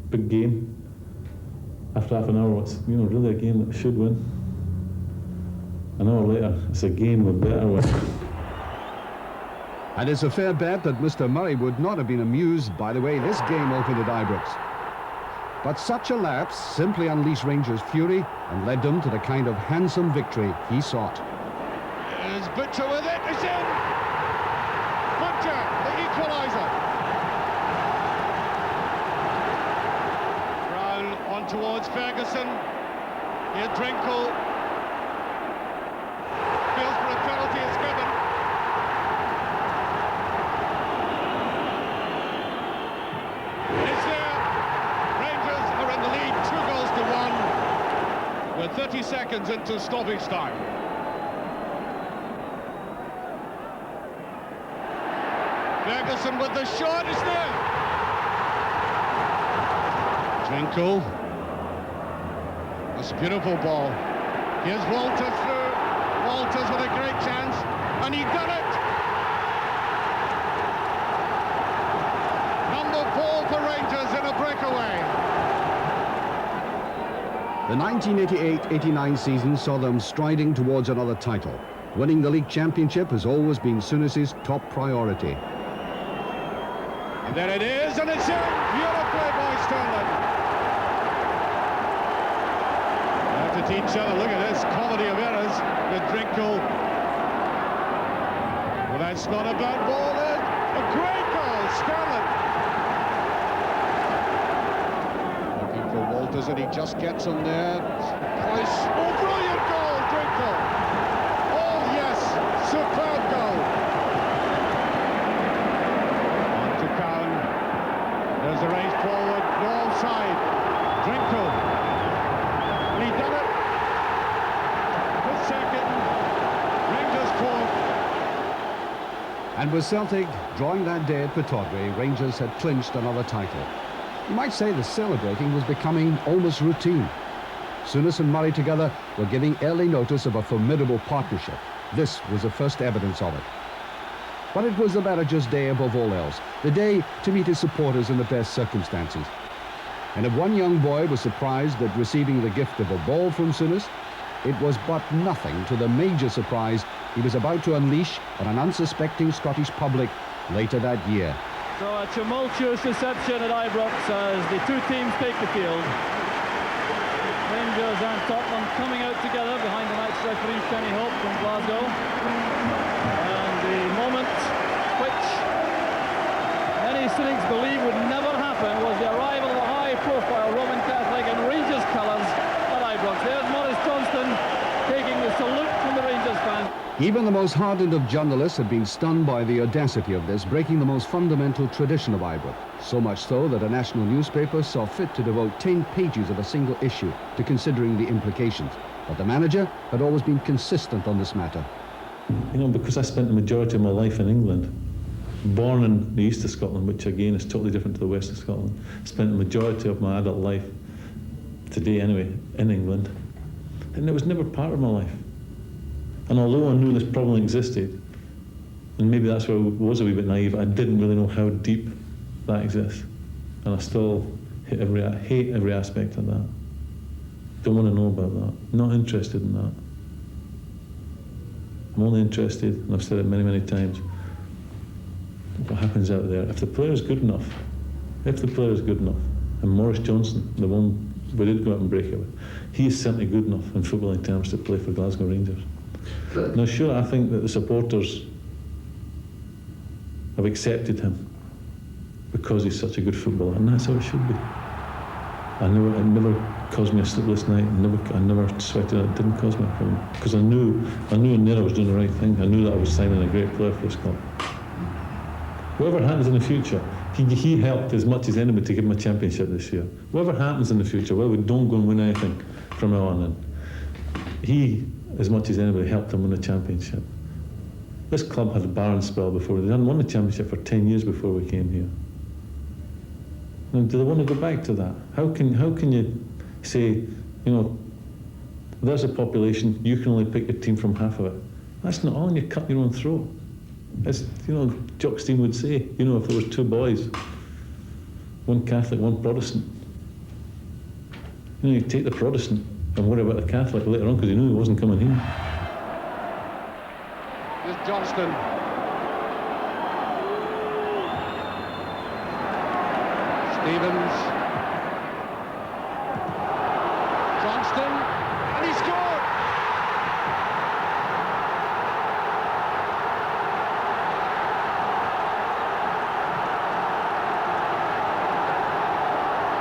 big game. After half an hour, it's, you know, really a game that we should win. An hour later, it's a game we better win. And it's a fair bet that Mr. Murray would not have been amused by the way this game opened at Ibrox. But such a lapse simply unleashed Rangers' fury and led them to the kind of handsome victory he sought. There's Butcher with it, it's in! Butcher, the equaliser. Brown on towards Ferguson. Here Drinkle. Feels for a penalty is given. It's there. Rangers are in the lead, 2 goals to 1. We're 30 seconds into stoppage time. Ferguson with the shot, is there. Drinkle. This beautiful ball. Here's Walters through. Walters with a great chance, and he done it. Number 4 for Rangers in a breakaway. The 1988-89 season saw them striding towards another title. Winning the league championship has always been Souness's top priority. And there it is, and it's in. Beautifully by Sterling. They have to teach each other. Look at this comedy of errors with Drinkle. Well, that's not a bad ball. A great goal, Sterling. Looking for Walters, and he just gets him there. Price. Oh, brilliant goal, Drinkle. Oh, yes, superb goal. There's a race forward, no offside. Drinkle. And he done it. The second. Rangers 4th. And with Celtic drawing that day at Pittodrie, Rangers had clinched another title. You might say the celebrating was becoming almost routine. Souness and Murray together were giving early notice of a formidable partnership. This was the first evidence of it. But it was the manager's day above all else, the day to meet his supporters in the best circumstances. And if one young boy was surprised at receiving the gift of a ball from Souness, it was but nothing to the major surprise he was about to unleash on an unsuspecting Scottish public later that year. So a tumultuous reception at Ibrox as the two teams take the field. Rangers and Tottenham coming out together behind the night's referee Kenny Hope from Glasgow. The moment which many cynics believe would never happen was the arrival of a high-profile Roman Catholic in Rangers colours at Ibrox. There's Maurice Johnston taking the salute from the Rangers fans. Even the most hardened of journalists had been stunned by the audacity of this, breaking the most fundamental tradition of Ibrox. So much so that a national newspaper saw fit to devote 10 pages of a single issue to considering the implications. But the manager had always been consistent on this matter. You know, because I spent the majority of my life in England, born in the east of Scotland, which again is totally different to the west of Scotland, spent the majority of my adult life, today anyway, in England, and it was never part of my life. And although I knew this problem existed, and maybe that's where I was a wee bit naive, I didn't really know how deep that exists. And I still hate every aspect of that. Don't want to know about that. Not interested in that. I'm only interested, and I've said it many, many times, what happens out there. If the player is good enough, and Maurice Johnson, the one we did go out and break it with, he is certainly good enough in footballing terms to play for Glasgow Rangers. Now, sure, I think that the supporters have accepted him because he's such a good footballer, and that's how it should be. It never caused me a sleepless night. I never sweated. It didn't cause me a problem because I knew in there I was doing the right thing. I knew that I was signing a great player for this club. Whatever happens in the future, he helped as much as anybody to give him a championship this year. Whatever happens in the future, whether we don't go and win anything from now on in, he, as much as anybody, helped him win a championship. This club had a barren spell before. They hadn't won the championship for 10 years before we came here. Now, do they want to go back to that? How can you say, you know, there's a population, you can only pick your team from half of it? That's not all, and you cut your own throat. As, you know, Jock Stein would say, you know, if there was two boys, one Catholic, one Protestant, you know, you take the Protestant and worry about the Catholic later on because he knew he wasn't coming here. Here's Johnston. Stevens. Johnston, and he scored!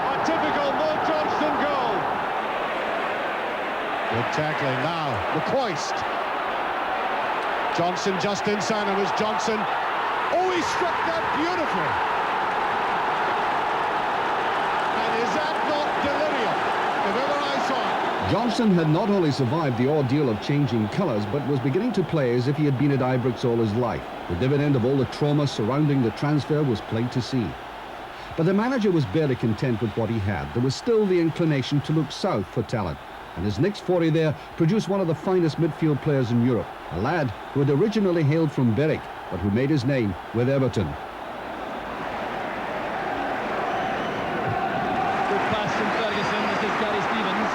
A typical Mo Johnston goal. Good tackling now, McCoist. Johnson just inside, and it was Johnson. Oh, he struck that beautifully. And is that not delirium, if ever I saw it? Johnson had not only survived the ordeal of changing colours, but was beginning to play as if he had been at Ibrox all his life. The dividend of all the trauma surrounding the transfer was plain to see. But the manager was barely content with what he had. There was still the inclination to look south for talent. And his next foray there produced one of the finest midfield players in Europe, a lad who had originally hailed from Berwick, but who made his name with Everton. Good pass from Ferguson. This is Gary Stevens.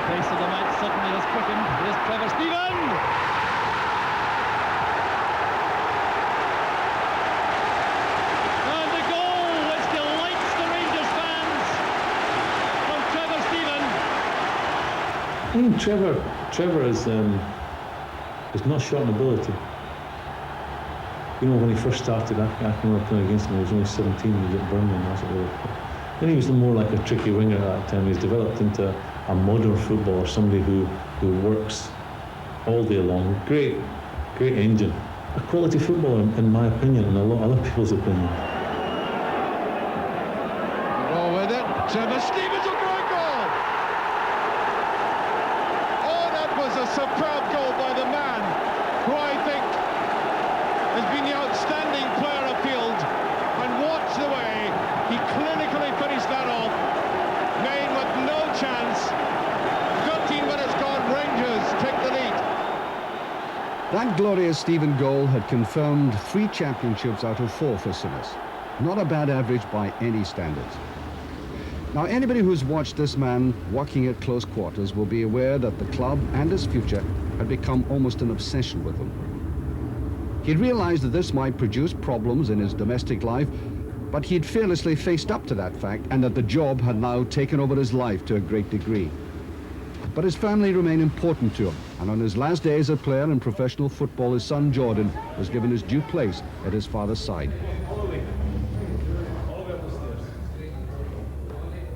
Pace of the match suddenly has quickened. Here's Trevor Stephen. And the goal which delights the Rangers fans from Trevor Stephen. I think Trevor is not short in ability. You know, when he first started, I remember playing against him. He was only 17. He was at Birmingham. That's what they were. Then he was more like a tricky winger at that time. He's developed into a modern footballer, somebody who works all day long. Great engine. A quality footballer, in my opinion, and a lot of other people's opinion. Go with it. Trevor Stevens, a great goal. Oh, that was a superb goal by the man who I think has been the outstanding player afield. And watch the way he clinically finished that off. Maine with no chance. 13 minutes gone, Rangers take the lead. That glorious Stephen goal had confirmed 3 championships out of 4 for Souness. Not a bad average by any standards. Now, anybody who's watched this man walking at close quarters will be aware that the club and his future had become almost an obsession with him. He'd realized that this might produce problems in his domestic life, but he'd fearlessly faced up to that fact, and that the job had now taken over his life to a great degree. But his family remained important to him, and on his last day as a player in professional football, his son Jordan was given his due place at his father's side.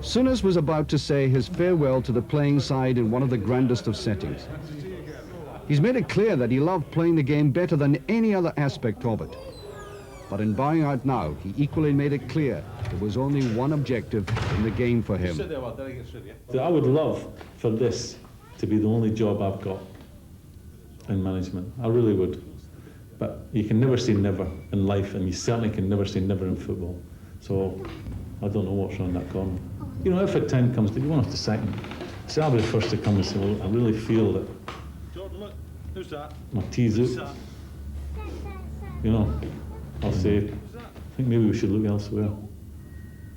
Souness was about to say his farewell to the playing side in one of the grandest of settings. He's made it clear that he loved playing the game better than any other aspect of it. But in bowing out now, he equally made it clear there was only one objective in the game for him. I would love for this to be the only job I've got in management. I really would. But you can never say never in life, and you certainly can never say never in football. So I don't know what's around that corner. You know, if a time comes, you won't have to sack me. So I'll be the first to come and say, well, I really feel that Jordan, look, who's that? my tea's out. You know, I'll say, I think maybe we should look elsewhere.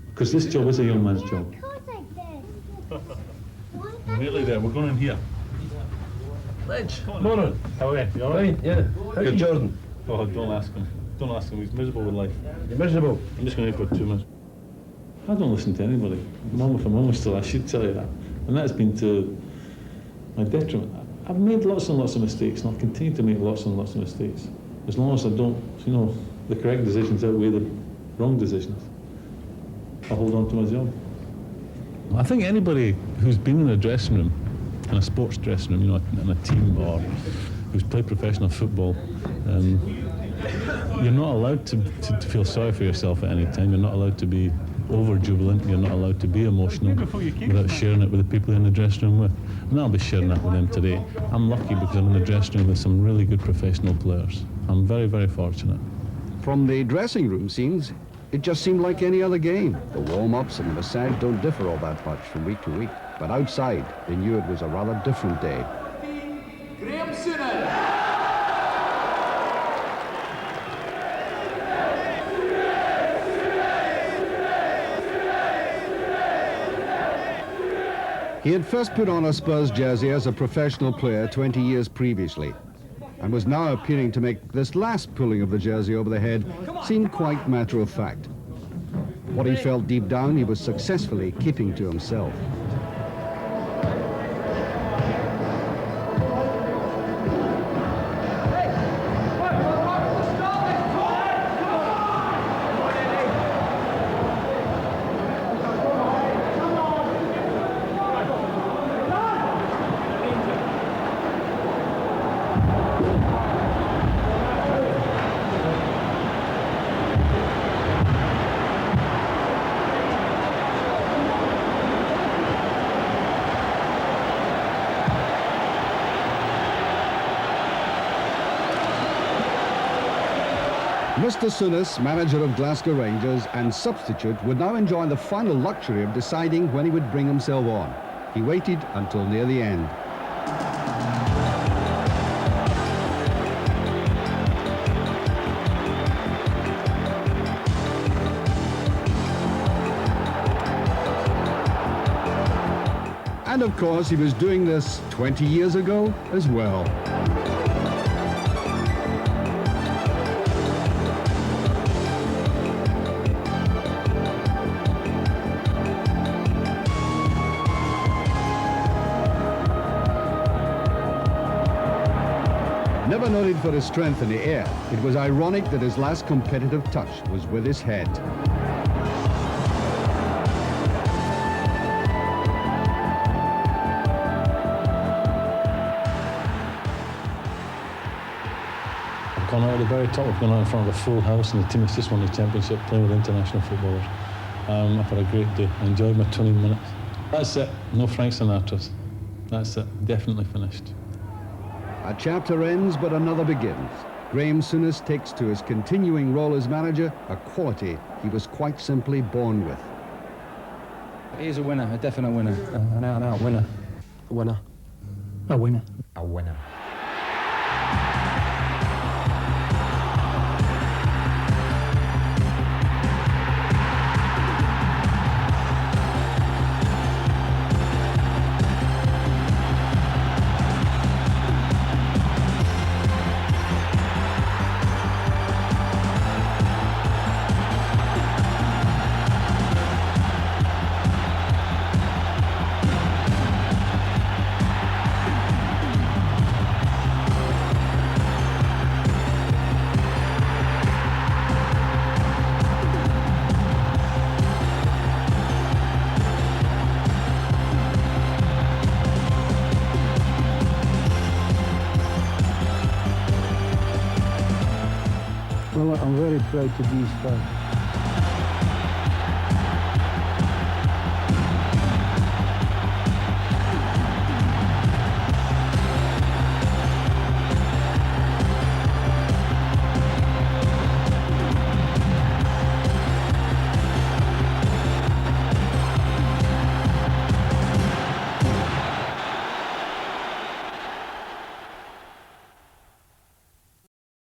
Because this job is a young man's job. Nearly there, we're going in here. Ledge. Morning. How are you? You all right? Yeah. Good. Jordan. Oh, don't ask him. Don't ask him, he's miserable with life. You're miserable. I'm just going to put 2 minutes. I don't listen to anybody. If I'm honest still, I should tell you that. And that's been to my detriment. I've made lots and lots of mistakes, and I'll continue to make lots and lots of mistakes. As long as I don't, you know, the correct decisions outweigh the wrong decisions, I'll hold on to my job. I think anybody who's been in a dressing room, in a sports dressing room, you know, in a team, or who's played professional football, you're not allowed to feel sorry for yourself at any time. You're not allowed to be over-jubilant. You're not allowed to be emotional without sharing it with the people you're in the dressing room with. And I'll be sharing that with them today. I'm lucky because I'm in the dressing room with some really good professional players. I'm very, very fortunate. From the dressing room scenes, it just seemed like any other game. The warm-ups and the massage don't differ all that much from week to week. But outside, they knew it was a rather different day. Graeme Souness. He had first put on a Spurs jersey as a professional player 20 years previously, and was now appearing to make this last pulling of the jersey over the head seem quite matter of fact. What he felt deep down, he was successfully keeping to himself. Mr. Souness, manager of Glasgow Rangers and substitute, would now enjoy the final luxury of deciding when he would bring himself on. He waited until near the end. And of course, he was doing this 20 years ago as well. Never noted for his strength in the air, it was ironic that his last competitive touch was with his head. I've gone out at the very top, I've gone out in front of a full house, and the team has just won the championship playing with international footballers. I've had a great day. I enjoyed my 20 minutes. That's it, no Frank Sinatra's. That's it, definitely finished. A chapter ends, but another begins. Graeme Souness takes to his continuing role as manager a quality he was quite simply born with. He's a winner, a definite winner, an out-and-out winner. A winner. A winner. A winner. Well, I'm very proud to be his father.